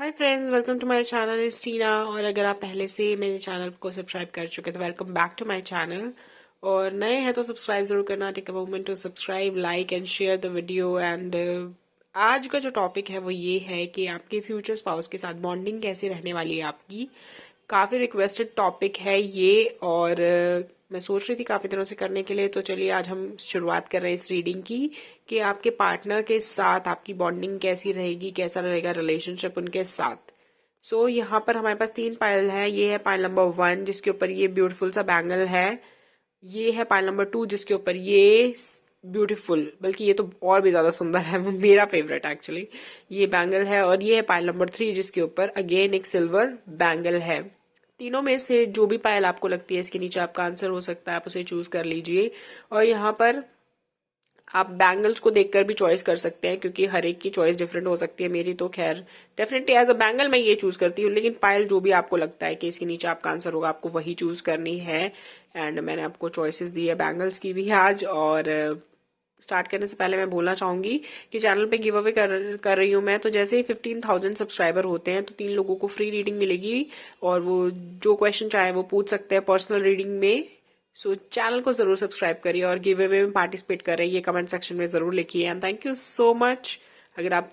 Hi friends, welcome to my channel is Tina. और अगर आप पहले से मेरे चैनल को सब्सक्राइब कर चुके हैं तो welcome back to my channel. और नए हैं तो सब्सक्राइब जरूर करना। Take a moment to subscribe, like and share the video. And आज का जो टॉपिक है वो ये है कि आपके फ्यूचर स्पाउस के साथ बॉन्डिंग कैसे रहने वाली है आपकी। काफी रिक्वेस्टेड टॉपिक है ये, और मैं सोच रही थी काफी दिनों से करने के लिए। तो चलिए आज हम शुरुआत कर रहे हैं इस रीडिंग की कि आपके पार्टनर के साथ आपकी बॉन्डिंग कैसी रहेगी, कैसा रहेगा रिलेशनशिप उनके साथ। यहाँ पर हमारे पास 3 पायल है। ये है पायल नंबर 1 जिसके ऊपर ये ब्यूटीफुल सा बैंगल है। ये है पायल नंबर 2 जिसके ऊपर ये ब्यूटीफुल, बल्कि ये तो और भी ज्यादा सुंदर है, मेरा फेवरेट एक्चुअली ये बैंगल है। और ये है पायल नंबर 3 जिसके ऊपर अगेन एक सिल्वर बैंगल है। तीनों में से जो भी पायल आपको लगती है इसके नीचे आपका आंसर हो सकता है, आप उसे चूज कर लीजिए। और यहाँ पर आप बैंगल्स को देखकर भी चॉइस कर सकते हैं, क्योंकि हर एक की चॉइस डिफरेंट हो सकती है। मेरी तो खैर डेफिनेटली एज अ बैंगल मैं ये चूज करती हूँ, लेकिन पायल जो भी आपको लगता है कि इसके नीचे आपका आंसर होगा आपको वही चूज करनी है। एंड मैंने आपको चॉइसेस दी है बैंगल्स की भी आज। और स्टार्ट करने से पहले मैं बोलना चाहूंगी कि चैनल पे गिव अवे कर रही हूँ मैं। तो जैसे ही 15,000 सब्सक्राइबर होते हैं तो 3 लोगों को फ्री रीडिंग मिलेगी, और वो जो क्वेश्चन चाहे वो पूछ सकते हैं पर्सनल रीडिंग में। चैनल को जरूर सब्सक्राइब करिए और गिव अवे में पार्टिसिपेट करें, ये कमेंट सेक्शन में जरूर लिखिए। And thank you so much अगर आप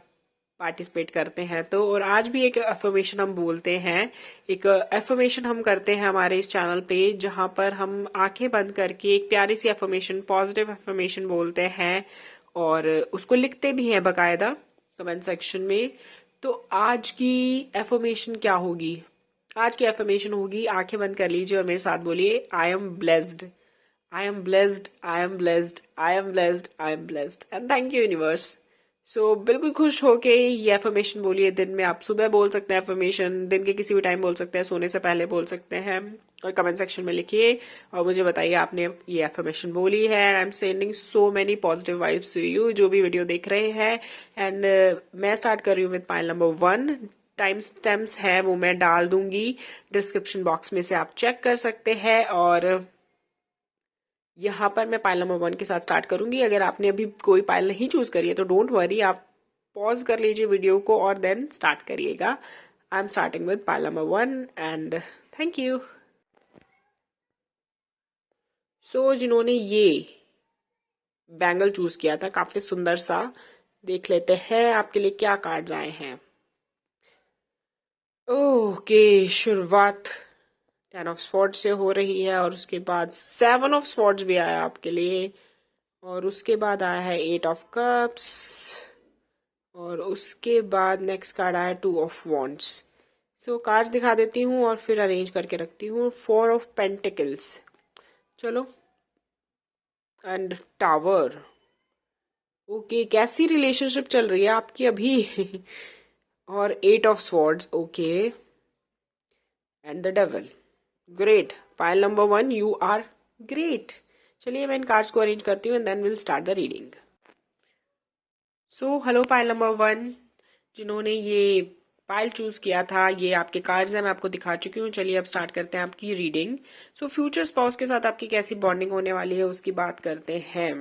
पार्टिसिपेट करते हैं तो। और आज भी एक एफर्मेशन हम बोलते हैं, एक एफर्मेशन हम करते हैं हमारे इस चैनल पे, जहां पर हम आंखें बंद करके एक प्यारी सी एफर्मेशन, पॉजिटिव एफर्मेशन बोलते हैं और उसको लिखते भी हैं बकायदा कमेंट सेक्शन में। तो आज की एफर्मेशन क्या होगी? आज की एफर्मेशन होगी, आंखें बंद कर लीजिए और मेरे साथ बोलिए, आई am blessed, I am blessed, I am blessed, I am blessed, I am blessed and thank you universe. बिल्कुल खुश होके ये एफर्मेशन बोलिए। दिन में आप सुबह बोल सकते हैं एफर्मेशन, दिन के किसी भी टाइम बोल सकते हैं, सोने से पहले बोल सकते हैं। और कमेंट सेक्शन में लिखिए और मुझे बताइए आपने ये एफर्मेशन बोली है। I am sending so many positive vibes to you जो भी वीडियो देख रहे हैं। एंड मैं स्टार्ट कर रही हूँ with pile number 1। Time stamps है वो मैं डाल दूंगी डिस्क्रिप्शन बॉक्स में से, आप चेक कर सकते हैं। और यहाँ पर मैं पाइल नंबर 1 के साथ स्टार्ट करूंगी। अगर आपने अभी कोई पाइल नहीं चूज करी है तो डोंट वरी, आप पॉज कर लीजिए वीडियो को और देन स्टार्ट करिएगा। I am starting with pile number 1 and thank you. जिन्होंने ये बैंगल चूज किया था, काफी सुंदर सा, देख लेते हैं आपके लिए क्या कार्ड्स आए हैं। ओके, शुरुआत 10 ऑफ स्वॉर्ड्स से हो रही है और उसके बाद 7 ऑफ स्वॉर्ड्स भी आया आपके लिए, और उसके बाद आया है 8 ऑफ कप्स, और उसके बाद नेक्स्ट कार्ड आया 2 ऑफ वॉन्ड्स। कार्ड्स दिखा देती हूँ और फिर अरेंज करके रखती हूँ। 4 ऑफ पेंटिकल्स, चलो, एंड टावर। ओके, कैसी रिलेशनशिप चल रही है आपकी अभी? और 8 of swords, okay, and the devil. Great, pile number 1 you are great. चलिए मैं इन कार्ड्स को अरेंज करती हूँ and then will start the reading. Hello pile number 1, जिन्होंने ये पाइल चूज किया था, ये आपके कार्ड्स हैं, मैं आपको दिखा चुकी हूँ। चलिए अब स्टार्ट करते हैं आपकी रीडिंग। फ्यूचर स्पाउस के साथ आपकी कैसी बॉन्डिंग होने वाली है उसकी बात करते हैं।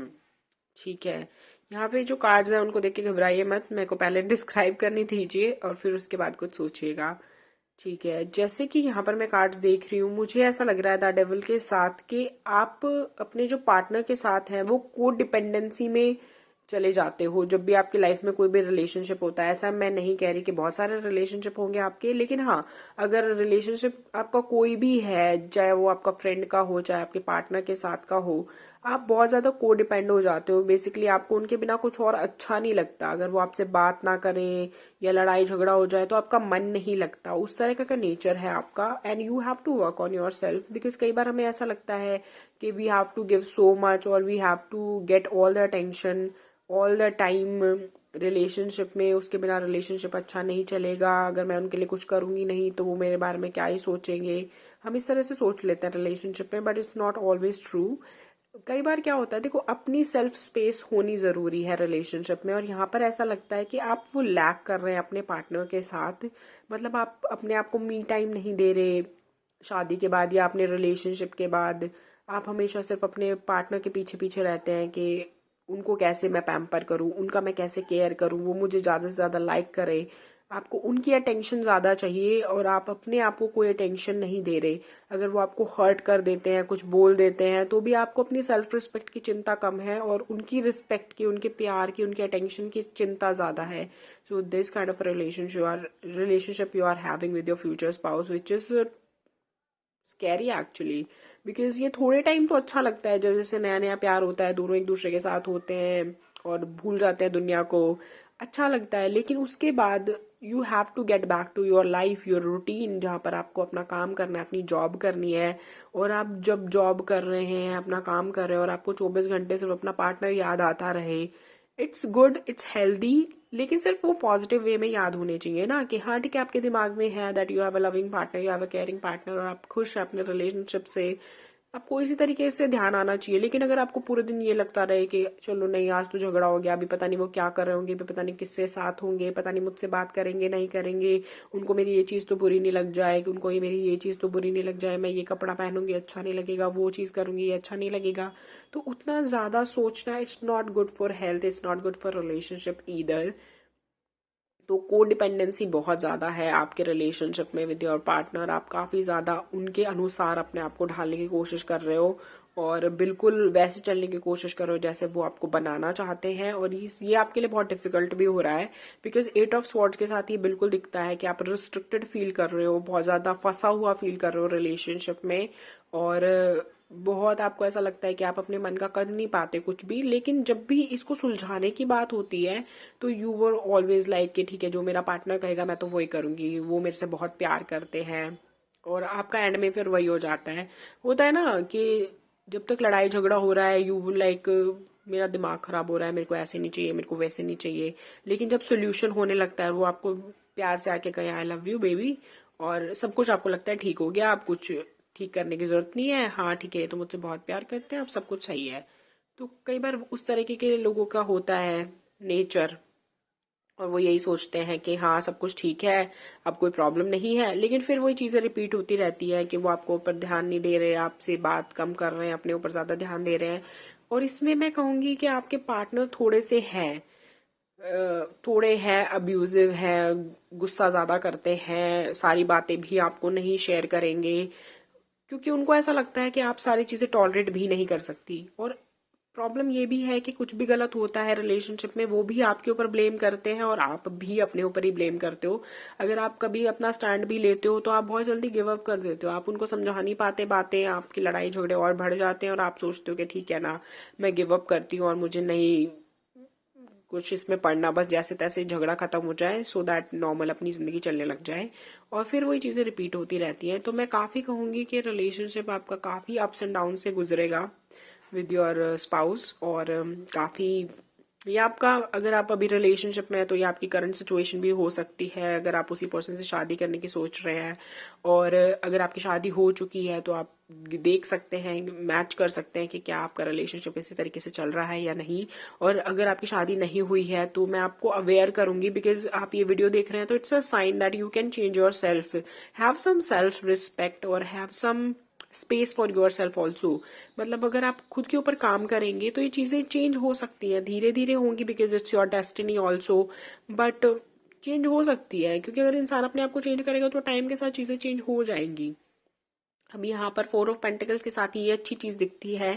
ठीक है, यहाँ पे जो कार्ड्स हैं उनको देख के घबराइए मत, मेरे को पहले डिस्क्राइब करनी दीजिए और फिर उसके बाद कुछ सोचिएगा। ठीक है, जैसे कि यहाँ पर मैं कार्ड्स देख रही हूँ, मुझे ऐसा लग रहा है द डेविल के साथ कि आप अपने जो पार्टनर के साथ हैं वो को डिपेंडेंसी में चले जाते हो। जब भी आपकी लाइफ में कोई भी रिलेशनशिप होता है, ऐसा मैं नहीं कह रही कि बहुत सारे रिलेशनशिप होंगे आपके, लेकिन हाँ, अगर रिलेशनशिप आपका कोई भी है, चाहे वो आपका फ्रेंड का हो चाहे आपके पार्टनर के साथ का हो, आप बहुत ज्यादा को डिपेंड हो जाते हो। बेसिकली आपको उनके बिना कुछ और अच्छा नहीं लगता। अगर वो आपसे बात ना करें या लड़ाई झगड़ा हो जाए तो आपका मन नहीं लगता। उस तरह का नेचर है आपका, and you have to work on yourself, because कई बार हमें ऐसा लगता है कि we have to give so much और we have to get all the attention all the time relationship में। उसके बिना रिलेशनशिप अच्छा नहीं चलेगा। अगर मैं उनके लिए कुछ करूंगी नहीं तो वो मेरे बारे में क्या ही सोचेंगे। हम इस तरह से सोच लेते हैं रिलेशनशिप में, but it's not always true. कई बार क्या होता है, देखो, अपनी सेल्फ स्पेस होनी जरूरी है रिलेशनशिप में, और यहाँ पर ऐसा लगता है कि आप वो लैक कर रहे हैं अपने पार्टनर के साथ। मतलब आप अपने आप को मी टाइम नहीं दे रहे शादी के बाद या अपने रिलेशनशिप के बाद। आप हमेशा सिर्फ अपने पार्टनर के पीछे पीछे रहते हैं कि उनको कैसे मैं पैम्पर करूं, उनका मैं कैसे केयर करूं, वो मुझे ज्यादा से ज्यादा लाइक करें। आपको उनकी अटेंशन ज्यादा चाहिए और आप अपने आप को कोई अटेंशन नहीं दे रहे। अगर वो आपको हर्ट कर देते हैं, कुछ बोल देते हैं, तो भी आपको अपनी सेल्फ रिस्पेक्ट की चिंता कम है और उनकी रिस्पेक्ट की, उनके प्यार की, उनके अटेंशन की चिंता ज्यादा है। So this kind of relationship you are having with your future spouse which is scary actually, because ये थोड़े टाइम तो अच्छा लगता है, जब जैसे नया नया प्यार होता है, दोनों एक दूसरे के साथ होते हैं और भूल जाते हैं दुनिया को, अच्छा लगता है। लेकिन उसके बाद you have to get back to your life, your routine, जहाँ पर आपको अपना काम करना है, अपनी जॉब करनी है। और आप जब जॉब कर रहे हैं, अपना काम कर रहे हैं और आपको 24 घंटे सिर्फ अपना पार्टनर याद आता रहे, इट्स गुड, इट्स हेल्दी, लेकिन सिर्फ वो पॉजिटिव वे में याद होने चाहिए ना, कि हाँ ठीक है, आपके दिमाग में है that you have a loving partner, you have a caring partner और आप खुश हैं अपने रिलेशनशिप से, आपको इसी तरीके से ध्यान आना चाहिए। लेकिन अगर आपको पूरे दिन ये लगता रहे कि चलो नहीं, आज तो झगड़ा हो गया, अभी पता नहीं वो क्या कर रहे होंगे, अभी पता नहीं किससे साथ होंगे, पता नहीं मुझसे बात करेंगे नहीं करेंगे, उनको मेरी ये चीज तो बुरी नहीं लग जाए, उनको ये मेरी ये चीज तो बुरी नहीं लग जाए, मैं ये कपड़ा पहनूंगी अच्छा नहीं लगेगा, वो चीज करूंगी ये अच्छा नहीं लगेगा, तो उतना ज्यादा सोचना it's not good for health, it's not good for relationship either. तो कोडिपेंडेंसी बहुत ज़्यादा है आपके रिलेशनशिप में विद योर पार्टनर। आप काफ़ी ज़्यादा उनके अनुसार अपने आप को ढालने की कोशिश कर रहे हो और बिल्कुल वैसे चलने की कोशिश कर रहे हो जैसे वो आपको बनाना चाहते हैं। और ये आपके लिए बहुत डिफिकल्ट भी हो रहा है, बिकॉज 8 ऑफ स्वॉर्ड्स के साथ ये बिल्कुल दिखता है कि आप रिस्ट्रिक्टेड फील कर रहे हो, बहुत ज़्यादा फंसा हुआ फील कर रहे हो रिलेशनशिप में, और बहुत आपको ऐसा लगता है कि आप अपने मन का कर नहीं पाते कुछ भी। लेकिन जब भी इसको सुलझाने की बात होती है तो यू वर ऑलवेज लाइक कि ठीक है, जो मेरा पार्टनर कहेगा मैं तो वही करूंगी, वो मेरे से बहुत प्यार करते हैं, और आपका एंड में फिर वही हो जाता है। होता है ना कि जब तक लड़ाई झगड़ा हो रहा है यू लाइक मेरा दिमाग खराब हो रहा है, मेरे को ऐसे नहीं चाहिए, मेरे को वैसे नहीं चाहिए। लेकिन जब सोल्यूशन होने लगता है, वो आपको प्यार से आके कहे आई लव यू बेबी, और सब कुछ आपको लगता है ठीक हो गया, आप कुछ ठीक करने की जरूरत नहीं है, हाँ ठीक है ये तो मुझसे बहुत प्यार करते हैं, अब सब कुछ सही है। तो कई बार उस तरीके के लोगों का होता है नेचर, और वो यही सोचते हैं कि हाँ सब कुछ ठीक है, अब कोई प्रॉब्लम नहीं है। लेकिन फिर वही चीजें रिपीट होती रहती है कि वो आपको ऊपर ध्यान नहीं दे रहे, आपसे बात कम कर रहे हैं, अपने ऊपर ज्यादा ध्यान दे रहे हैं। और इसमें मैं कहूंगी कि आपके पार्टनर थोड़े हैं अब्यूजिव हैं, गुस्सा ज्यादा करते हैं, सारी बातें भी आपको नहीं शेयर करेंगे, क्योंकि उनको ऐसा लगता है कि आप सारी चीजें टॉलरेट भी नहीं कर सकती। और प्रॉब्लम ये भी है कि कुछ भी गलत होता है रिलेशनशिप में, वो भी आपके ऊपर ब्लेम करते हैं और आप भी अपने ऊपर ही ब्लेम करते हो। अगर आप कभी अपना स्टैंड भी लेते हो तो आप बहुत जल्दी गिव अप कर देते हो, आप उनको समझा नहीं पाते बातें, आपकी लड़ाई झगड़े और बढ़ जाते हैं और आप सोचते हो कि ठीक है ना, मैं गिव अप करती हूँ और मुझे नहीं कुछ इसमें पढ़ना, बस जैसे तैसे झगड़ा खत्म हो जाए सो दैट नॉर्मल अपनी जिंदगी चलने लग जाए, और फिर वही चीजें रिपीट होती रहती हैं। तो मैं काफी कहूंगी कि रिलेशनशिप आपका काफी अप्स एंड डाउन से गुजरेगा विद योर स्पाउस, और काफी ये आपका, अगर आप अभी रिलेशनशिप में है तो ये आपकी करंट सिचुएशन भी हो सकती है, अगर आप उसी पर्सन से शादी करने की सोच रहे हैं। और अगर आपकी शादी हो चुकी है तो आप देख सकते हैं, मैच कर सकते हैं कि क्या आपका रिलेशनशिप इसी तरीके से चल रहा है या नहीं। और अगर आपकी शादी नहीं हुई है तो मैं आपको अवेयर करूंगी, बिकॉज आप ये वीडियो देख रहे हैं तो it's a sign that you can change yourself, have some self respect और have some space for yourself also. मतलब अगर आप खुद के ऊपर काम करेंगे तो ये चीजें चेंज हो सकती हैं, धीरे धीरे होंगी, because it's your destiny also, but change हो सकती है, क्योंकि अगर इंसान अपने आप को चेंज करेगा तो टाइम के साथ चीजें चेंज हो जाएंगी। अब यहाँ पर 4 ऑफ पेंटिकल्स के साथ ये अच्छी चीज दिखती है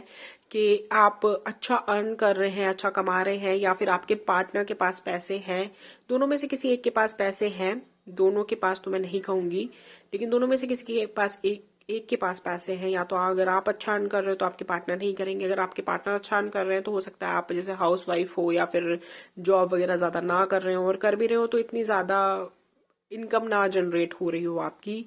कि आप अच्छा अर्न कर रहे हैं, अच्छा कमा रहे हैं, या फिर आपके पार्टनर के पास पैसे हैं, दोनों में से किसी एक के पास पैसे हैं, दोनों के पास तो मैं नहीं कहूंगी, लेकिन दोनों में से किसी के पास एक के पास पैसे हैं। या तो अगर आप अच्छा अर्न कर रहे हो तो आपके पार्टनर नहीं करेंगे, अगर आपके पार्टनर अच्छा अर्न कर रहे हैं तो हो सकता है आप जैसे हाउस वाइफ हो या फिर जॉब वगैरह ज्यादा ना कर रहे हो, और कर भी रहे हो तो इतनी ज्यादा इनकम ना जनरेट हो रही हो आपकी,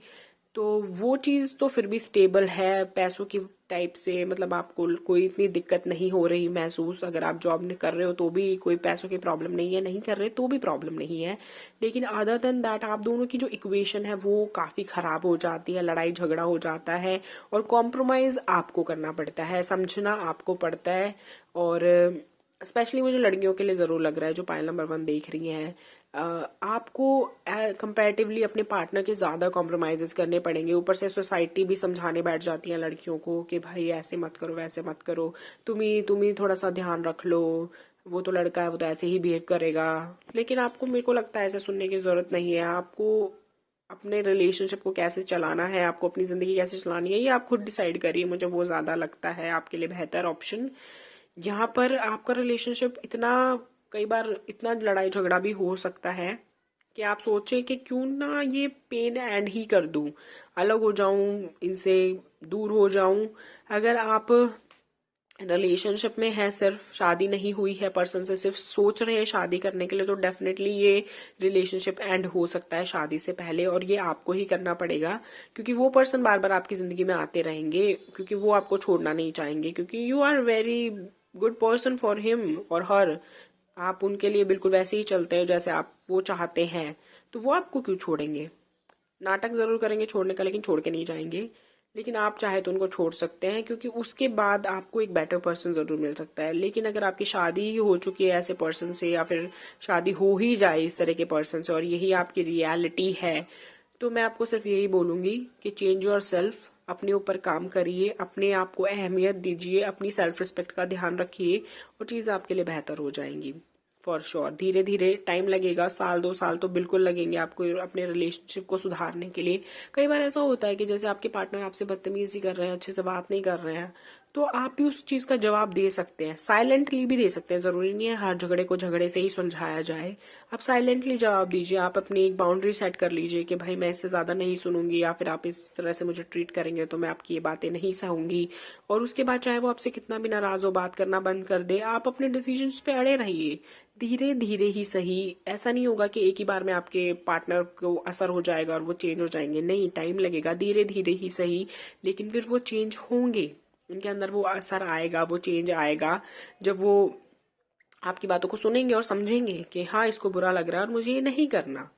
तो वो चीज तो फिर भी स्टेबल है पैसों की टाइप से, मतलब आपको कोई इतनी दिक्कत नहीं हो रही महसूस। अगर आप जॉब नहीं कर रहे हो तो भी कोई पैसों की प्रॉब्लम नहीं है, नहीं कर रहे तो भी प्रॉब्लम नहीं है। लेकिन अदर देन दैट आप दोनों की जो इक्वेशन है वो काफी खराब हो जाती है, लड़ाई झगड़ा हो जाता है, और कॉम्प्रोमाइज आपको करना पड़ता है, समझना आपको पड़ता है। और स्पेशली मुझे लड़कियों के लिए जरूर लग रहा है जो पायल नंबर 1 देख रही हैं, आपको कंपैरेटिवली अपने पार्टनर के ज्यादा कॉम्प्रोमाइजेस करने पड़ेंगे। ऊपर से सोसाइटी भी समझाने बैठ जाती है लड़कियों को कि भाई ऐसे मत करो, वैसे मत करो, तुम ही थोड़ा सा ध्यान रख लो, वो तो लड़का है, वो तो ऐसे ही बिहेव करेगा। लेकिन आपको, मेरे को लगता है ऐसा सुनने की जरूरत नहीं है। आपको अपने रिलेशनशिप को कैसे चलाना है, आपको अपनी जिंदगी कैसे चलानी है, ये आप खुद डिसाइड करिए। मुझे वो ज्यादा लगता है आपके लिए बेहतर ऑप्शन। यहाँ पर आपका रिलेशनशिप इतना, कई बार इतना लड़ाई झगड़ा भी हो सकता है कि आप सोचें कि क्यों ना ये पेन एंड ही कर दूं, अलग हो जाऊं इनसे, दूर हो जाऊं। अगर आप रिलेशनशिप में है, सिर्फ शादी नहीं हुई है पर्सन से, सिर्फ सोच रहे हैं शादी करने के लिए, तो डेफिनेटली ये रिलेशनशिप एंड हो सकता है शादी से पहले, और ये आपको ही करना पड़ेगा। क्योंकि वो पर्सन बार बार आपकी जिंदगी में आते रहेंगे, क्योंकि वो आपको छोड़ना नहीं चाहेंगे, क्योंकि you are very good person for him और हर। आप उनके लिए बिल्कुल वैसे ही चलते हैं जैसे आप वो चाहते हैं, तो वो आपको क्यों छोड़ेंगे। नाटक जरूर करेंगे छोड़ने का, लेकिन छोड़ के नहीं जाएंगे। लेकिन आप चाहे तो उनको छोड़ सकते हैं, क्योंकि उसके बाद आपको एक बेटर पर्सन जरूर मिल सकता है। लेकिन अगर आपकी शादी ही हो चुकी है ऐसे पर्सन से, या फिर शादी हो ही जाए इस तरह के पर्सन से, और यही आपकी रियलिटी है, तो मैं आपको सिर्फ यही बोलूंगी कि चेंज योर सेल्फ, अपने ऊपर काम करिए, अपने आप को अहमियत दीजिए, अपनी सेल्फ रिस्पेक्ट का ध्यान रखिए, और चीज़ आपके लिए बेहतर हो जाएंगी फॉर श्योर। धीरे धीरे टाइम लगेगा, साल 2 साल तो बिल्कुल लगेंगे आपको अपने रिलेशनशिप को सुधारने के लिए। कई बार ऐसा होता है कि जैसे आपके पार्टनर आपसे बदतमीजी कर रहे हैं, अच्छे से बात नहीं कर रहे हैं, तो आप भी उस चीज का जवाब दे सकते हैं, साइलेंटली भी दे सकते हैं। जरूरी नहीं है हर झगड़े को झगड़े से ही सुलझाया जाए। आप साइलेंटली जवाब दीजिए, आप अपनी एक बाउंड्री सेट कर लीजिए कि भाई मैं इससे ज्यादा नहीं सुनूंगी, या फिर आप इस तरह से मुझे ट्रीट करेंगे तो मैं आपकी ये बातें नहीं सहूंगी। और उसके बाद चाहे वो आपसे कितना भी नाराज हो, बात करना बंद कर दे, आप अपने डिसीजन पे अड़े रहिए। धीरे धीरे ही सही, ऐसा नहीं होगा कि एक ही बार में आपके पार्टनर को असर हो जाएगा और वो चेंज हो जाएंगे। नहीं, टाइम लगेगा, धीरे धीरे ही सही, लेकिन फिर वो चेंज होंगे। उनके अंदर वो असर आएगा, वो चेंज आएगा, जब वो आपकी बातों को सुनेंगे और समझेंगे कि हाँ इसको बुरा लग रहा है और मुझे ये नहीं करना।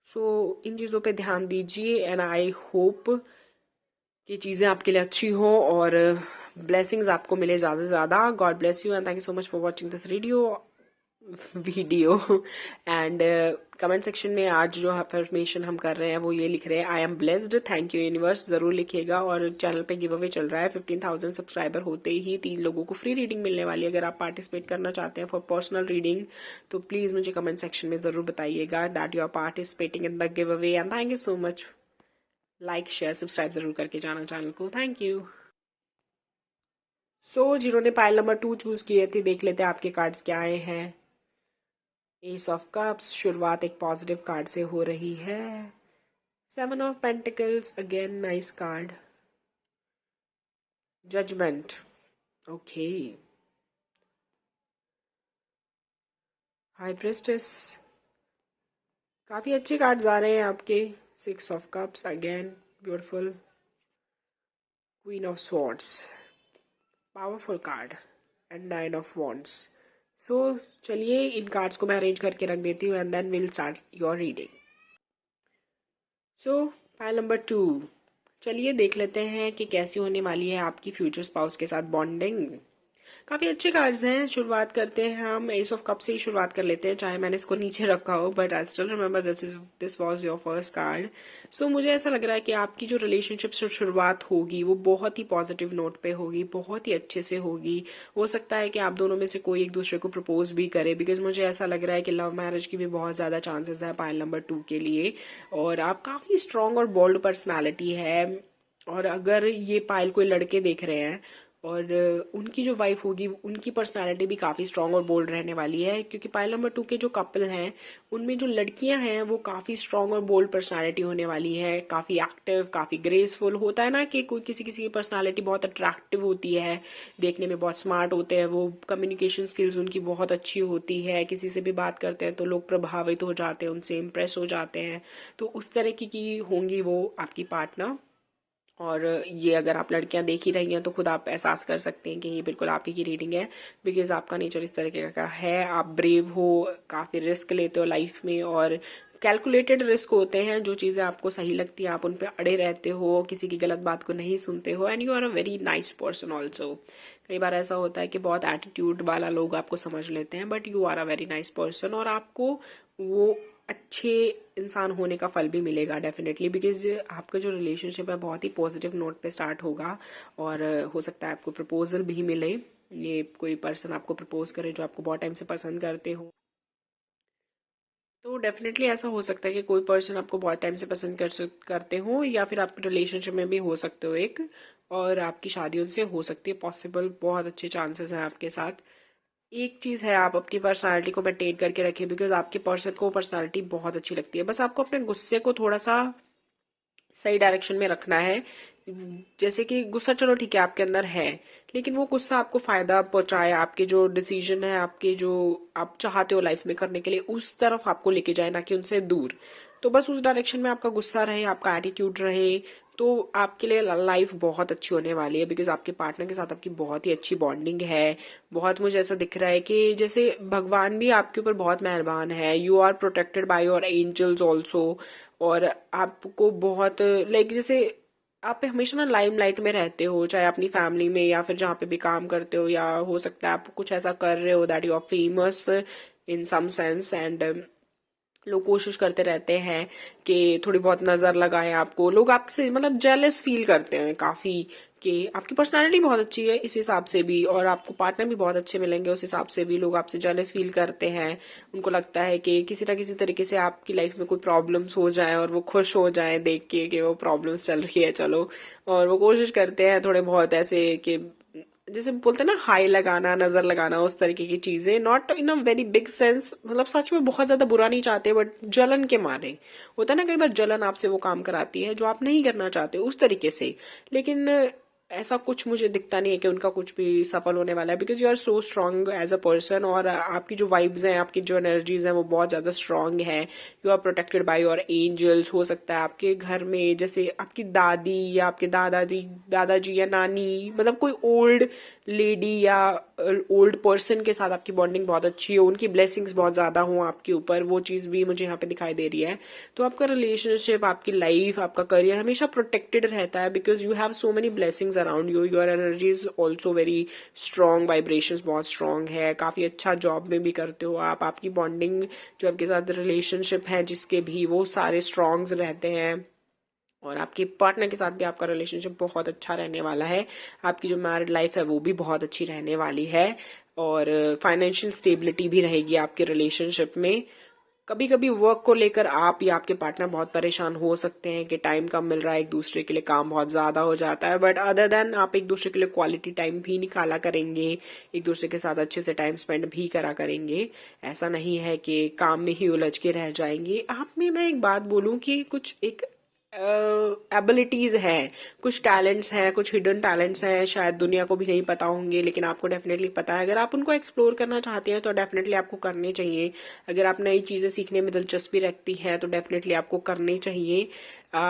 सो इन चीज़ों पे ध्यान दीजिए, एंड आई होप कि चीज़ें आपके लिए अच्छी हो और ब्लेसिंग्स आपको मिले ज़्यादा से ज़्यादा। God bless you and thank you so much for watching this video. And comment section में आज जो अफर्मेशन हम कर रहे हैं वो ये लिख रहे हैं, आई am blessed, thank you universe, जरूर लिखिएगा। और चैनल पे गिव अवे चल रहा है, 15,000 सब्सक्राइबर होते ही 3 लोगों को फ्री रीडिंग मिलने वाली है। अगर आप पार्टिसिपेट करना चाहते हैं फॉर पर्सनल रीडिंग तो प्लीज मुझे कमेंट सेक्शन में जरूर बताइएगा that you are participating in the giveaway. And thank you so much. Like share subscribe जरूर करके जाना चैनल को। Thank you. सो जिन्होंने पाइल नंबर 2 चूज किए थे, देख लेते हैं आपके कार्ड्स क्या आए हैं। एस ऑफ कप्स, शुरुआत एक पॉजिटिव कार्ड से हो रही है। 7 of pentacles, again nice card. Judgement, okay. High priestess, काफी अच्छे कार्ड्स आ रहे हैं आपके। 6 of cups, again beautiful. Queen of swords, powerful card, and 9 of wands. So चलिए इन कार्ड्स को मैं अरेंज करके रख देती हूँ and then will start your reading. So pile number 2, चलिए देख लेते हैं कि कैसी होने वाली है आपकी फ्यूचर स्पाउस के साथ बॉन्डिंग। काफी अच्छे कार्ड्स हैं। शुरुआत करते हैं हम एस ऑफ कप से ही शुरुआत कर लेते हैं, चाहे मैंने इसको नीचे रखा हो, but I still remember this was your first card. So मुझे ऐसा लग रहा है कि आपकी जो रिलेशनशिप से शुरुआत होगी वो बहुत ही पॉजिटिव नोट पे होगी, बहुत ही अच्छे से होगी। हो सकता है कि आप दोनों में से कोई एक दूसरे को प्रपोज भी करे, बिकॉज मुझे ऐसा लग रहा है कि लव मैरिज की भी बहुत ज्यादा चांसेस है पाइल नंबर 2 के लिए। और आप काफी स्ट्रांग और बोल्ड पर्सनैलिटी है। और अगर ये पाइल कोई लड़के देख रहे हैं और उनकी जो वाइफ होगी, उनकी पर्सनालिटी भी काफी स्ट्रांग और बोल्ड रहने वाली है, क्योंकि पाइल नंबर 2 के जो कपल हैं उनमें जो लड़कियां हैं वो काफी स्ट्रांग और बोल्ड पर्सनालिटी होने वाली है, काफी एक्टिव, काफी ग्रेसफुल। होता है ना कि कोई किसी किसी की पर्सनालिटी बहुत अट्रैक्टिव होती है, देखने में बहुत स्मार्ट होते हैं वो, कम्युनिकेशन स्किल्स उनकी बहुत अच्छी होती है, किसी से भी बात करते हैं तो लोग प्रभावित हो जाते हैं, उनसे इम्प्रेस हो जाते हैं। तो उस तरह की होंगी वो आपकी पार्टनर। और ये अगर आप लड़कियां देख ही रही हैं तो खुद आप एहसास कर सकते हैं कि ये बिल्कुल आप ही की रीडिंग है, बिकॉज आपका नेचर इस तरीके का है। आप ब्रेव हो, काफी रिस्क लेते हो लाइफ में, और कैलकुलेटेड रिस्क होते हैं। जो चीजें आपको सही लगती है आप उन पर अड़े रहते हो, किसी की गलत बात को नहीं सुनते हो, and you are a very nice person also. कई बार ऐसा होता है कि बहुत एटीट्यूड वाला लोग आपको समझ लेते हैं, but you are a very nice person, और आपको वो अच्छे इंसान होने का फल भी मिलेगा डेफिनेटली, बिकॉज आपका जो रिलेशनशिप है बहुत ही पॉजिटिव नोट पे स्टार्ट होगा। और हो सकता है आपको प्रपोजल भी मिले। ये कोई पर्सन आपको प्रपोज करे जो आपको बहुत टाइम से पसंद करते हो, तो डेफिनेटली ऐसा हो सकता है कि कोई पर्सन आपको बहुत टाइम से पसंद करते हो, या फिर आप रिलेशनशिप में भी हो सकते हो एक, और आपकी शादी उनसे हो सकती है पॉसिबल, बहुत अच्छे चांसेस हैं आपके साथ। एक चीज है, आप अपनी पर्सनालिटी को मेंटेन करके रखिए, बिकॉज आपके पर्सन को पर्सनालिटी बहुत अच्छी लगती है। बस आपको अपने गुस्से को थोड़ा सा सही डायरेक्शन में रखना है। जैसे कि गुस्सा चलो ठीक है आपके अंदर है, लेकिन वो गुस्सा आपको फायदा पहुंचाए, आपके जो डिसीजन है, आपके जो आप चाहते हो लाइफ में करने के लिए, उस तरफ आपको लेके जाए, ना कि उनसे दूर। तो बस उस डायरेक्शन में आपका गुस्सा रहे, आपका एटीट्यूड रहे, तो आपके लिए लाइफ बहुत अच्छी होने वाली है, बिकॉज आपके पार्टनर के साथ आपकी बहुत ही अच्छी बॉन्डिंग है। बहुत मुझे ऐसा दिख रहा है कि जैसे भगवान भी आपके ऊपर बहुत मेहरबान है, you are protected by your angels also. और आपको बहुत लाइक जैसे आप हमेशा ना लाइमलाइट में रहते हो, चाहे अपनी फैमिली में या फिर जहाँ पे भी काम करते हो, या हो सकता है आप कुछ ऐसा कर रहे हो that you are famous in some sense, and लोग कोशिश करते रहते हैं कि थोड़ी बहुत नजर लगाएं आपको, लोग आपसे मतलब जेलस फील करते हैं काफी, कि आपकी पर्सनालिटी बहुत अच्छी है इस हिसाब से भी, और आपको पार्टनर भी बहुत अच्छे मिलेंगे उस हिसाब से भी, लोग आपसे जेलस फील करते हैं। उनको लगता है कि किसी ना किसी तरीके से आपकी लाइफ में कोई प्रॉब्लम्स हो जाए और वो खुश हो जाए देख के कि वो प्रॉब्लम्स चल रही है चलो, और वो कोशिश करते हैं थोड़े बहुत ऐसे कि जैसे बोलते हैं ना हाई लगाना, नजर लगाना, उस तरीके की चीजें, not in a very big sense, मतलब सच में बहुत ज्यादा बुरा नहीं चाहते, बट जलन के मारे होता है ना, कई बार जलन आपसे वो काम कराती है जो आप नहीं करना चाहते उस तरीके से। लेकिन ऐसा कुछ मुझे दिखता नहीं है कि उनका कुछ भी सफल होने वाला है, because you are so strong as a person, और आपकी जो वाइब्स हैं, आपकी जो एनर्जीज हैं, वो बहुत ज्यादा स्ट्रांग है। You are protected by your angels. हो सकता है आपके घर में जैसे आपकी दादी या आपके दादाजी या नानी, मतलब कोई ओल्ड लेडी या ओल्ड पर्सन के साथ आपकी बॉन्डिंग बहुत अच्छी हो, उनकी ब्लेसिंग्स बहुत ज्यादा हो आपके ऊपर, वो चीज भी मुझे यहाँ पे दिखाई दे रही है। तो आपका रिलेशनशिप, आपकी लाइफ, आपका करियर हमेशा प्रोटेक्टेड रहता है, because you have so many blessings around you, your energy is also very strong, vibrations बहुत स्ट्रांग है, काफी अच्छा जॉब में भी करते हो आप, आपकी बॉन्डिंग जो आपके साथ रिलेशनशिप है जिसके भी, वो सारे स्ट्रांग रहते हैं, और आपके पार्टनर के साथ भी आपका रिलेशनशिप बहुत अच्छा रहने वाला है। आपकी जो मैरिड लाइफ है वो भी बहुत अच्छी रहने वाली है, और फाइनेंशियल स्टेबिलिटी भी रहेगी आपके रिलेशनशिप में। कभी कभी वर्क को लेकर आप या आपके पार्टनर बहुत परेशान हो सकते हैं कि टाइम कम मिल रहा है, एक दूसरे के लिए काम बहुत ज्यादा हो जाता है, बट अदर देन आप एक दूसरे के लिए क्वालिटी टाइम भी निकाला करेंगे, एक दूसरे के साथ अच्छे से टाइम स्पेंड भी करा करेंगे। ऐसा नहीं है कि काम में ही उलझ के रह जाएंगे। आप में मैं एक बात बोलूं कि कुछ एक एबिलिटीज हैं, कुछ टैलेंट्स हैं, कुछ हिडन टैलेंट्स हैं, शायद दुनिया को भी नहीं पता होंगे, लेकिन आपको डेफिनेटली पता है। अगर आप उनको एक्सप्लोर करना चाहते हैं तो डेफिनेटली आपको करने चाहिए। अगर आप नई चीजें सीखने में दिलचस्पी रखती हैं तो डेफिनेटली आपको करनी चाहिए।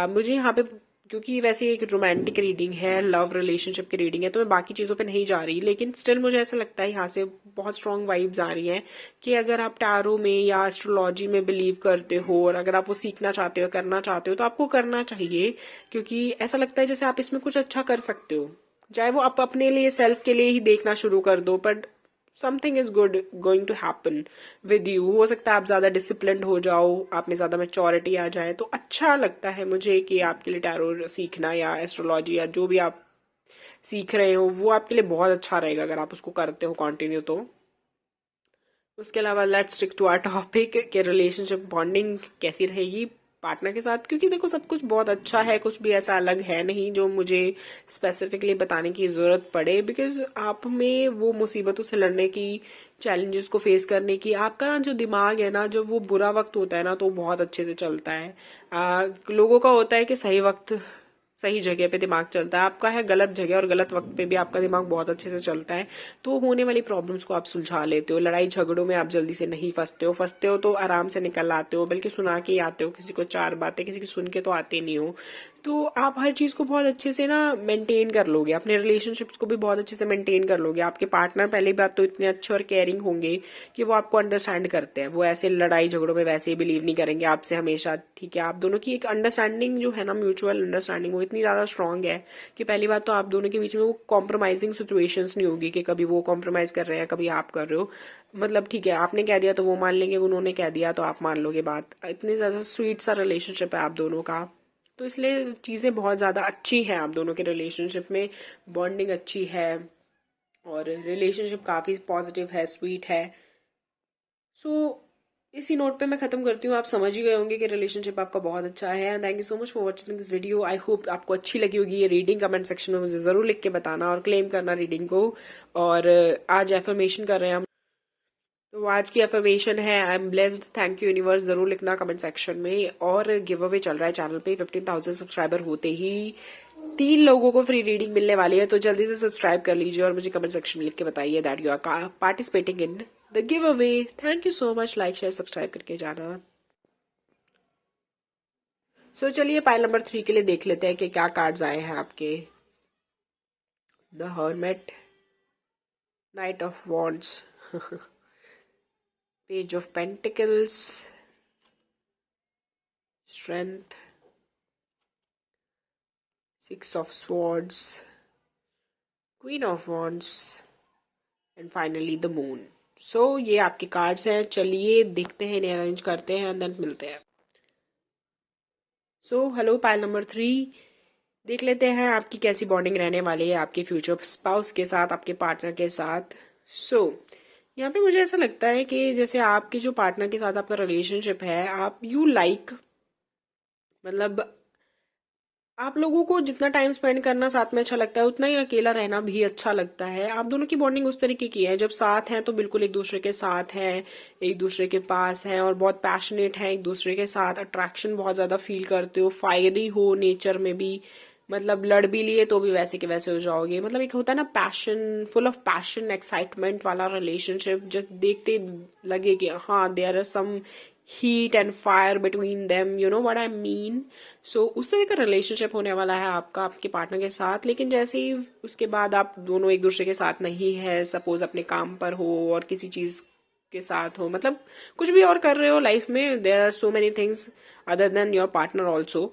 मुझे यहाँ पे, क्योंकि वैसे एक रोमांटिक रीडिंग है, लव रिलेशनशिप की रीडिंग है, तो मैं बाकी चीजों पे नहीं जा रही, लेकिन स्टिल मुझे ऐसा लगता है यहाँ से बहुत स्ट्रांग वाइब्स आ रही हैं कि अगर आप टैरो में या एस्ट्रोलॉजी में बिलीव करते हो, और अगर आप वो सीखना चाहते हो, करना चाहते हो, तो आपको करना चाहिए, क्योंकि ऐसा लगता है जैसे आप इसमें कुछ अच्छा कर सकते हो। चाहे वो आप अपने लिए, सेल्फ के लिए ही देखना शुरू कर दो, but something is good going to happen with you. हो सकता है आप ज्यादा डिसिप्लिन्ड हो जाओ, आप में ज्यादा मेच्योरिटी आ जाए, तो अच्छा लगता है मुझे कि आपके लिए टैरो सीखना या एस्ट्रोलॉजी या जो भी आप सीख रहे हो वो आपके लिए बहुत अच्छा रहेगा अगर आप उसको करते हो कंटिन्यू तो। उसके अलावा let's stick to our topic कि रिलेशनशिप बॉन्डिंग कैसी रहेगी पार्टनर के साथ, क्योंकि देखो सब कुछ बहुत अच्छा है, कुछ भी ऐसा अलग है नहीं जो मुझे स्पेसिफिकली बताने की जरूरत पड़े, बिकॉज आप में वो मुसीबतों से लड़ने की, चैलेंजेस को फेस करने की, आपका जो दिमाग है ना, जब वो बुरा वक्त होता है ना तो बहुत अच्छे से चलता है। लोगों का होता है कि सही वक्त सही जगह पे दिमाग चलता है, आपका है गलत जगह और गलत वक्त पे भी आपका दिमाग बहुत अच्छे से चलता है। तो होने वाली प्रॉब्लम्स को आप सुलझा लेते हो, लड़ाई झगड़ों में आप जल्दी से नहीं फंसते हो तो आराम से निकल आते हो, बल्कि सुना के ही आते हो, किसी को चार बातें किसी की सुन के तो आते नहीं हो। तो आप हर चीज को बहुत अच्छे से ना मेंटेन कर लोगे, अपने रिलेशनशिप्स को भी बहुत अच्छे से मेंटेन कर लोगे। आपके पार्टनर पहली बात तो इतने अच्छे और केयरिंग होंगे कि वो आपको अंडरस्टैंड करते हैं, वो ऐसे लड़ाई झगड़ों में वैसे ही बिलीव नहीं करेंगे आपसे हमेशा, ठीक है। आप दोनों की एक अंडरस्टैंडिंग जो है ना, म्यूचुअल अंडरस्टैंडिंग, वो इतनी ज्यादा स्ट्रांग है कि पहली बात तो आप दोनों के बीच में वो कॉम्प्रोमाइजिंग सिचुएशंस नहीं होगी कि कभी वो कॉम्प्रोमाइज कर रहे हैं कभी आप कर रहे हो। मतलब ठीक है, आपने कह दिया तो वो मान लेंगे, उन्होंने कह दिया तो आप मान लोगे बात। इतनी ज्यादा स्वीट सा रिलेशनशिप है आप दोनों का, तो इसलिए चीजें बहुत ज्यादा अच्छी हैं आप दोनों के रिलेशनशिप में, बॉन्डिंग अच्छी है। और रिलेशनशिप काफ़ी पॉजिटिव है, स्वीट है। सो इसी नोट पे मैं खत्म करती हूँ। आप समझ ही गए होंगे कि रिलेशनशिप आपका बहुत अच्छा है। And thank you so much for watching this video. I hope आपको अच्छी लगी होगी ये रीडिंग। कमेंट सेक्शन में मुझे जरूर लिख के बताना और क्लेम करना रीडिंग को। और आज एफर्मेशन कर रहे हैं हम, तो आज की एफर्मेशन है I am blessed, thank you universe, जरूर लिखना कमेंट सेक्शन में। और गिव अवे चल रहा है चैनल पे, 15,000 सब्सक्राइबर होते ही 3 लोगों को फ्री रीडिंग मिलने वाली है, तो जल्दी से सब्सक्राइब कर लीजिए और मुझे कमेंट सेक्शन में लिख के बताइए that you are participating in the giveaway. Thank you so much, like share subscribe करके जाना। सो चलिए पाइल नंबर 3 के लिए देख लेते हैं कि क्या कार्ड्स आए हैं आपके। The hermit, knight of wands, page of pentacles, strength, 6 of swords, queen of wands and finally the moon. So ये आपके कार्ड्स हैं। चलिए देखते हैं, इन्हें अरेंज करते हैं एंड देन मिलते हैं। सो हेलो पाइल नंबर 3, देख लेते हैं आपकी कैसी बॉन्डिंग रहने वाली है आपके फ्यूचर स्पाउस के साथ, आपके पार्टनर के साथ। सो यहाँ पे मुझे ऐसा लगता है कि जैसे आपके जो पार्टनर के साथ आपका रिलेशनशिप है, आप यू लाइक मतलब आप लोगों को जितना टाइम स्पेंड करना साथ में अच्छा लगता है, उतना ही अकेला रहना भी अच्छा लगता है। आप दोनों की बॉन्डिंग उस तरीके की है, जब साथ हैं तो बिल्कुल एक दूसरे के साथ हैं, एक दूसरे के पास हैं और बहुत पैशनेट हैं एक दूसरे के साथ, अट्रैक्शन बहुत ज्यादा फील करते हो, फायरी हो नेचर में भी, मतलब लड़ भी लिए तो भी वैसे के वैसे हो जाओगे। मतलब एक होता है ना passion, full of passion, excitement वाला रिलेशनशिप, जो देखते लगे कि हाँ there are some heat and fire between them, you know what I mean. So उस तरह का रिलेशनशिप होने वाला है आपका आपके पार्टनर के साथ। लेकिन जैसे ही उसके बाद आप दोनों एक दूसरे के साथ नहीं है, सपोज अपने काम पर हो और किसी चीज के साथ हो, मतलब कुछ भी और कर रहे हो लाइफ में, there are so many things other than your partner also,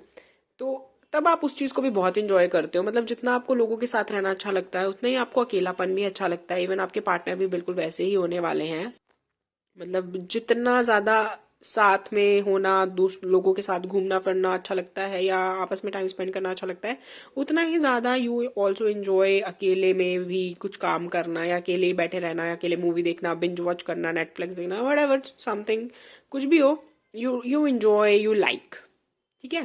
तो तब आप उस चीज को भी बहुत इंजॉय करते हो। मतलब जितना आपको लोगों के साथ रहना अच्छा लगता है, उतना ही आपको अकेलापन भी अच्छा लगता है। इवन आपके पार्टनर भी बिल्कुल वैसे ही होने वाले हैं। मतलब जितना ज्यादा साथ में होना, दूसरे लोगों के साथ घूमना फिरना अच्छा लगता है या आपस में टाइम स्पेंड करना अच्छा लगता है, उतना ही ज्यादा यू ऑल्सो एंजॉय अकेले में भी कुछ काम करना, या अकेले ही बैठे रहना, या अकेले मूवी देखना, बिंज वॉच करना, नेटफ्लिक्स देखना, व्हाटएवर समथिंग, कुछ भी हो, यू एंजॉय, यू लाइक। ठीक है।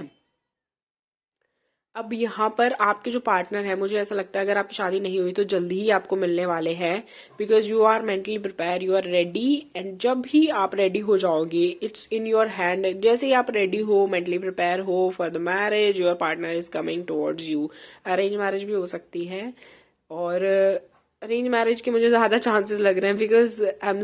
अब यहाँ पर आपके जो पार्टनर है, मुझे ऐसा लगता है अगर आपकी शादी नहीं हुई तो जल्दी ही आपको मिलने वाले हैं, because you are mentally prepare, you are ready. And जब भी आप रेडी हो जाओगे, इट्स इन योर हैंड। जैसे ही आप रेडी हो, मेंटली प्रिपेयर हो for the marriage, your partner is coming towards you. Arrange marriage भी हो सकती है, और अरेंज मैरिज के मुझे ज्यादा चांसेस लग रहे हैं, because I am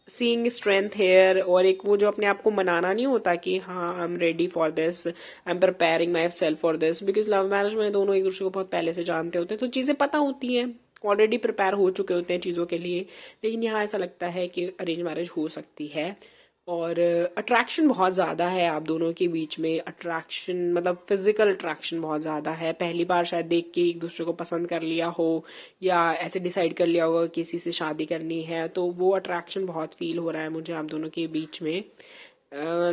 seeing strength here. और एक वो जो अपने आप को मनाना नहीं होता कि हाँ I am ready for this, I am preparing my self for this, because love marriage में दोनों एक दूसरे को बहुत पहले से जानते होते हैं, तो चीजें पता होती हैं, ऑलरेडी प्रिपेयर हो चुके होते हैं चीजों के लिए। लेकिन यहाँ ऐसा लगता है कि अरेंज मैरिज हो सकती है। और अट्रैक्शन बहुत ज्यादा है आप दोनों के बीच में, अट्रैक्शन मतलब फिजिकल अट्रैक्शन बहुत ज्यादा है। पहली बार शायद देख के एक दूसरे को पसंद कर लिया हो, या ऐसे डिसाइड कर लिया होगा किसी से शादी करनी है, तो वो अट्रैक्शन बहुत फील हो रहा है मुझे आप दोनों के बीच में।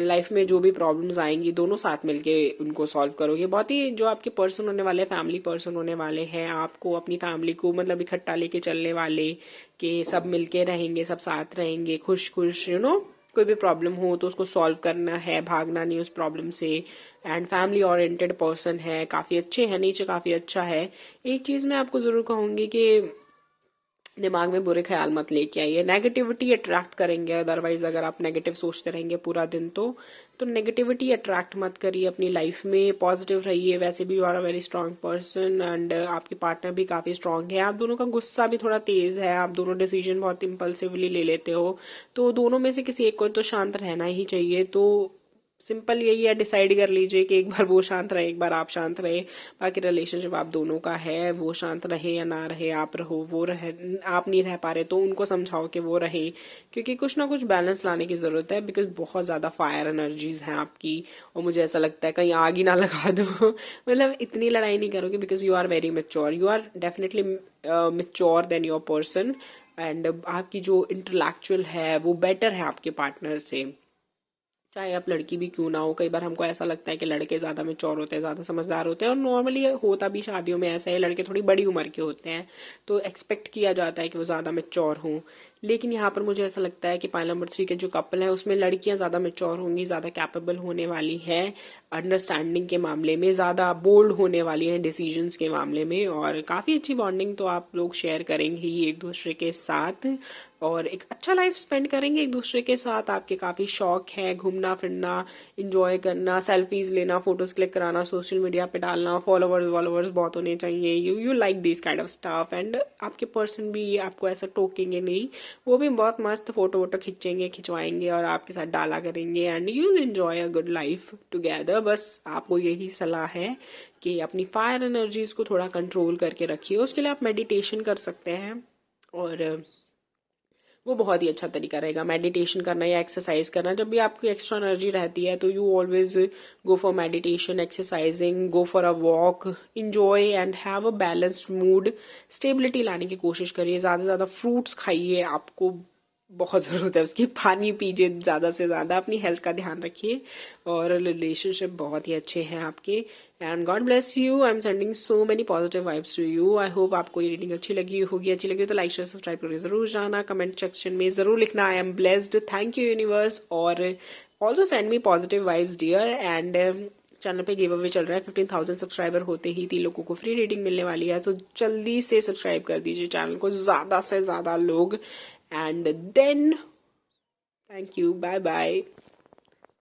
लाइफ में जो भी प्रॉब्लम्स आएंगी, दोनों साथ मिलके उनको सॉल्व करोगे। बहुत ही जो आपके पर्सन होने वाले, फैमिली पर्सन होने वाले हैं, आपको अपनी फैमिली को मतलब इकट्ठा लेके चलने वाले, कि सब मिलके रहेंगे, सब साथ रहेंगे, खुश खुश, यू नो। कोई भी प्रॉब्लम हो तो उसको सॉल्व करना है, भागना नहीं उस प्रॉब्लम से। एंड फैमिली ओरिएंटेड पर्सन है, काफी अच्छे हैं, नीचे काफी अच्छा है। एक चीज मैं आपको जरूर कहूंगी कि दिमाग में बुरे ख्याल मत लेके आइए, नेगेटिविटी अट्रैक्ट करेंगे। अदरवाइज अगर आप नेगेटिव सोचते रहेंगे पूरा दिन, तो नेगेटिविटी अट्रैक्ट मत करिए अपनी लाइफ में, पॉजिटिव रहिए। वैसे भी you are a very strong person, and आपके पार्टनर भी काफी स्ट्रांग है। आप दोनों का गुस्सा भी थोड़ा तेज है, आप दोनों डिसीजन बहुत इम्पल्सिवली ले लेते हो, तो दोनों में से किसी एक को तो शांत रहना ही चाहिए। तो सिंपल यही है, डिसाइड कर लीजिए कि एक बार वो शांत रहे, एक बार आप शांत रहे। बाकी रिलेशनशिप आप दोनों का है, वो शांत रहे या ना रहे, आप रहो, वो रहे, आप नहीं रह पा रहे तो उनको समझाओ कि वो रहे, क्योंकि कुछ ना कुछ बैलेंस लाने की जरूरत है। बिकॉज बहुत ज्यादा फायर एनर्जीज हैं आपकी, और मुझे ऐसा लगता है कहीं आग ही ना लगा दो। मतलब इतनी लड़ाई नहीं करोगे, because you are very mature, you are definitely mature than your person. And आपकी जो इंटेलेक्चुअल है वो बेटर है आपके पार्टनर से। चाहे आप लड़की भी क्यों ना हो। कई बार हमको ऐसा लगता है कि लड़के ज्यादा मैच्योर होते हैं, ज्यादा समझदार होते हैं, और नॉर्मली होता भी शादियों में ऐसा है, लड़के थोड़ी बड़ी उम्र के होते हैं तो एक्सपेक्ट किया जाता है कि वो ज्यादा मैच्योर हों। लेकिन यहाँ पर मुझे ऐसा लगता है कि पाइल नंबर 3 के जो कपल है उसमें लड़कियां ज्यादा मैच्योर होंगी, ज्यादा कैपेबल होने वाली है, अंडरस्टैंडिंग के मामले में ज्यादा बोल्ड होने वाली है, डिसीजंस के मामले में, और काफी अच्छी बॉन्डिंग तो आप लोग शेयर करेंगे ही एक दूसरे के साथ, और एक अच्छा लाइफ स्पेंड करेंगे एक दूसरे के साथ। आपके काफी शौक है घूमना फिरना, इंजॉय करना, सेल्फीज लेना, फोटोज क्लिक कराना, सोशल मीडिया पे डालना, फॉलोवर्स वॉलोवर्स बहुत होने चाहिए, you like this kind of stuff, and आपके पर्सन भी आपको ऐसा टोकेंगे नहीं, वो भी बहुत मस्त फोटो वोटो खींचेंगे खिंचवाएंगे और आपके साथ डाला करेंगे, and you enjoy a good life together. बस आपको यही सलाह है कि अपनी फायर एनर्जीज को थोड़ा कंट्रोल करके रखिए। उसके लिए आप मेडिटेशन कर सकते हैं, और वो बहुत ही अच्छा तरीका रहेगा मेडिटेशन करना या एक्सरसाइज करना। जब भी आपकी एक्स्ट्रा एनर्जी रहती है तो you always go for meditation, exercising, go for a walk, enjoy and have a balanced mood. Stability लाने की कोशिश करिए, ज्यादा से ज्यादा फ्रूट्स खाइए, आपको बहुत जरूरत है उसकी, पानी पीजिए ज्यादा से ज्यादा, अपनी हेल्थ का ध्यान रखिए, और रिलेशनशिप बहुत ही अच्छे हैं आपके। And God bless you, I am sending so many positive vibes to you. I hope आपको ये रीडिंग अच्छी लगी होगी, अच्छी लगी तो लाइक शेयर सब्सक्राइब करके जरूर जाना, कमेंट सेक्शन में जरूर लिखना I am blessed, thank you universe, और also send me positive vibes dear. And channel पे गिव अवे चल रहा है, 15,000 सब्सक्राइबर होते ही 3 लोगों को फ्री रीडिंग मिलने वाली है, तो जल्दी से सब्सक्राइब कर दीजिए चैनल को, ज्यादा से ज्यादा लोग। And then, thank you. Bye bye.